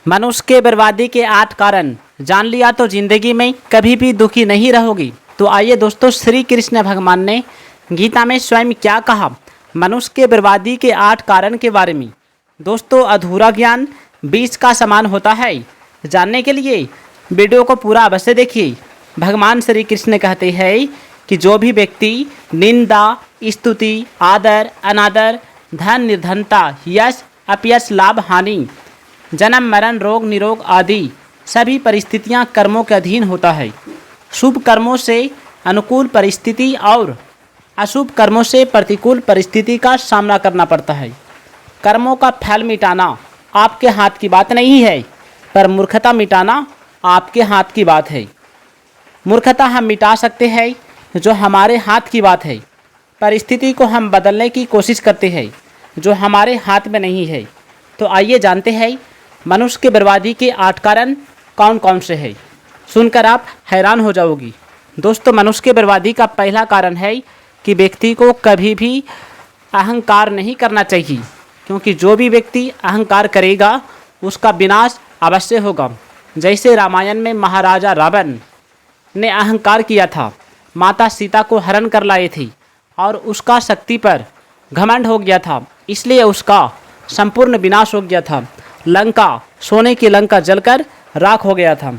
मनुष्य के बर्बादी के 8 कारण जान लिया तो जिंदगी में कभी भी दुखी नहीं रहोगी। तो आइए दोस्तों, श्री कृष्ण भगवान ने गीता में स्वयं क्या कहा मनुष्य के बर्बादी के 8 कारण के बारे में। दोस्तों, अधूरा ज्ञान बीज का समान होता है। जानने के लिए वीडियो को पूरा अवश्य देखिए। भगवान श्री कृष्ण कहते हैं कि जो भी व्यक्ति निंदा, स्तुति, आदर, अनादर, धन, निर्धनता, यश, अपयश, लाभ, हानि, जन्म, मरण, रोग, निरोग आदि सभी परिस्थितियां कर्मों के अधीन होता है। शुभ कर्मों से अनुकूल परिस्थिति और अशुभ कर्मों से प्रतिकूल परिस्थिति का सामना करना पड़ता है। कर्मों का फल मिटाना आपके हाथ की बात नहीं है, पर मूर्खता मिटाना आपके हाथ की बात है। मूर्खता हम मिटा सकते हैं जो हमारे हाथ की बात है। परिस्थिति को हम बदलने की कोशिश करते हैं जो हमारे हाथ में नहीं है। तो आइए जानते हैं मनुष्य की बर्बादी के 8 कारण कौन कौन से हैं। सुनकर आप हैरान हो जाओगी। दोस्तों, मनुष्य की बर्बादी का पहला कारण है कि व्यक्ति को कभी भी अहंकार नहीं करना चाहिए, क्योंकि जो भी व्यक्ति अहंकार करेगा उसका विनाश अवश्य होगा। जैसे रामायण में महाराजा रावण ने अहंकार किया था, माता सीता को हरण कर लाए थे और उसका शक्ति पर घमंड हो गया था, इसलिए उसका संपूर्ण विनाश हो गया था। लंका, सोने की लंका जलकर राख हो गया था,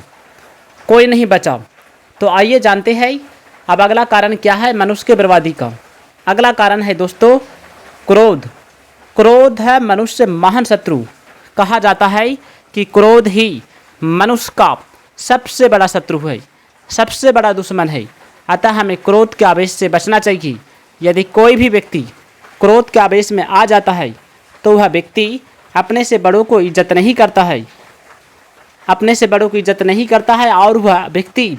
कोई नहीं बचा। तो आइए जानते हैं अब अगला कारण क्या है मनुष्य के बर्बादी का। अगला कारण है दोस्तों क्रोध। क्रोध है मनुष्य महान शत्रु। कहा जाता है कि क्रोध ही मनुष्य का सबसे बड़ा शत्रु है, सबसे बड़ा दुश्मन है। अतः हमें क्रोध के आवेश से बचना चाहिए। यदि कोई भी व्यक्ति क्रोध के आवेश में आ जाता है तो वह व्यक्ति अपने से बड़ों को इज्जत नहीं करता है, अपने से बड़ों की इज्जत नहीं करता है। और वह व्यक्ति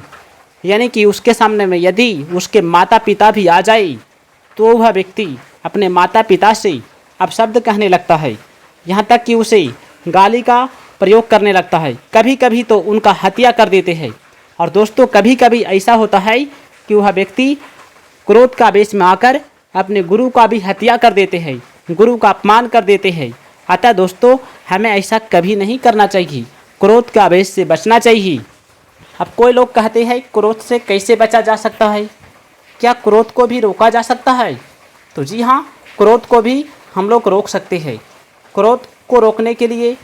यानी कि उसके सामने में यदि उसके माता पिता भी आ जाए तो वह व्यक्ति अपने माता पिता से अपशब्द कहने लगता है, यहाँ तक कि उसे गाली का प्रयोग करने लगता है। कभी कभी तो उनका हत्या कर देते हैं। और दोस्तों, कभी कभी ऐसा होता है कि वह व्यक्ति क्रोध का आवेश में आकर अपने गुरु का भी हत्या कर देते हैं, गुरु का अपमान कर देते हैं। अतः दोस्तों, हमें ऐसा कभी नहीं करना चाहिए, क्रोध के आवेश से बचना चाहिए। अब कोई लोग कहते हैं क्रोध से कैसे बचा जा सकता है, क्या क्रोध को भी रोका जा सकता है? तो जी हाँ, क्रोध को भी हम लोग रोक सकते हैं। क्रोध को रोकने के लिए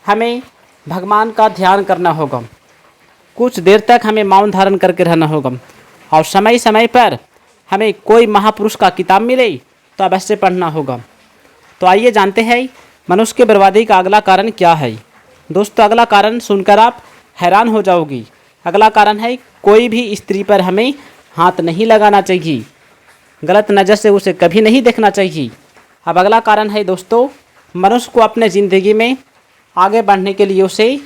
हमें भगवान का ध्यान करना होगा, कुछ देर तक हमें मौन धारण करके रहना होगा, और समय समय पर हमें कोई महापुरुष का किताब मिले तो अवश्य पढ़ना होगा। तो आइए जानते हैं मनुष्य की बर्बादी का अगला कारण क्या है। दोस्तों, अगला कारण सुनकर आप हैरान हो जाओगी। अगला कारण है कोई भी स्त्री पर हमें हाथ नहीं लगाना चाहिए, गलत नज़र से उसे कभी नहीं देखना चाहिए। अब अगला कारण है दोस्तों, मनुष्य को अपने ज़िंदगी में आगे बढ़ने के लिए उसे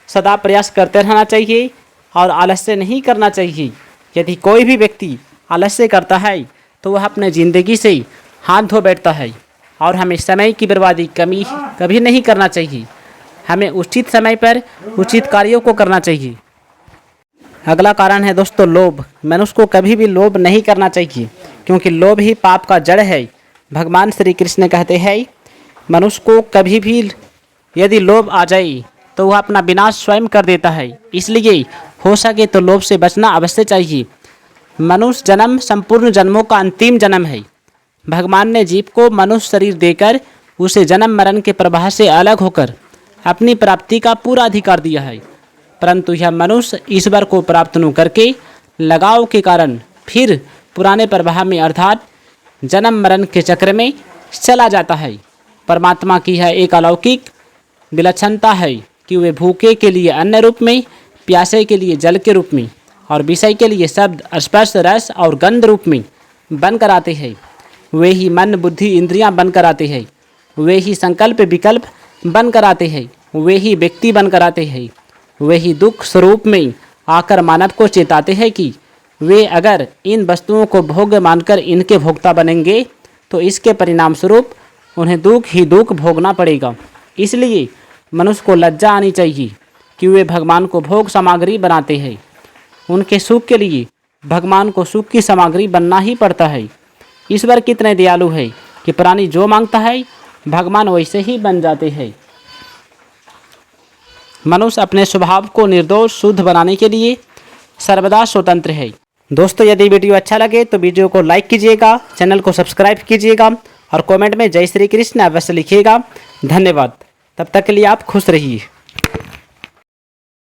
सदा प्रयास करते रहना चाहिए और आलस्य नहीं करना चाहिए। यदि कोई भी व्यक्ति आलस्य करता है तो वह अपने ज़िंदगी से हाथ धो बैठता है। और हमें समय की बर्बादी कभी नहीं करना चाहिए। हमें उचित समय पर उचित कार्यों को करना चाहिए। अगला कारण है दोस्तों लोभ। मनुष्य को कभी भी लोभ नहीं करना चाहिए, क्योंकि लोभ ही पाप का जड़ है। भगवान श्री कृष्ण कहते हैं मनुष्य को कभी भी यदि लोभ आ जाए तो वह अपना विनाश स्वयं कर देता है। इसलिए हो सके तो लोभ से बचना अवश्य चाहिए। मनुष्य जन्म संपूर्ण जन्मों का अंतिम जन्म है। भगवान ने जीव को मनुष्य शरीर देकर उसे जन्म मरण के प्रवाह से अलग होकर अपनी प्राप्ति का पूरा अधिकार दिया है, परंतु यह मनुष्य ईश्वर को प्राप्त न करके लगाव के कारण फिर पुराने प्रवाह में अर्थात जन्म मरण के चक्र में चला जाता है। परमात्मा की यह एक अलौकिक विलक्षणता है कि वे भूखे के लिए अन्न रूप में, प्यासे के लिए जल के रूप में और विषय के लिए शब्द, स्पर्श, रस और गंध रूप में बनकर आते हैं। वे ही मन, बुद्धि, इंद्रियां बनकर आते हैं। वे ही संकल्प, विकल्प बनकर आते हैं। वे ही व्यक्ति बनकर आते हैं। वे ही दुख स्वरूप में आकर मानव को चेताते हैं कि वे अगर इन वस्तुओं को भोग्य मानकर इनके भोक्ता बनेंगे तो इसके परिणाम स्वरूप उन्हें दुख ही दुख भोगना पड़ेगा। इसलिए मनुष्य को लज्जा आनी चाहिए कि वे भगवान को भोग सामग्री बनाते हैं। उनके सुख के लिए भगवान को सुख की सामग्री बनना ही पड़ता है। ईश्वर कितने दयालु है कि प्राणी जो मांगता है भगवान वैसे ही बन जाते हैं। मनुष्य अपने स्वभाव को निर्दोष शुद्ध बनाने के लिए सर्वदा स्वतंत्र है। दोस्तों, यदि वीडियो अच्छा लगे तो वीडियो को लाइक कीजिएगा, चैनल को सब्सक्राइब कीजिएगा और कमेंट में जय श्री कृष्ण अवश्य लिखिएगा। धन्यवाद। तब तक के लिए आप खुश रहिए।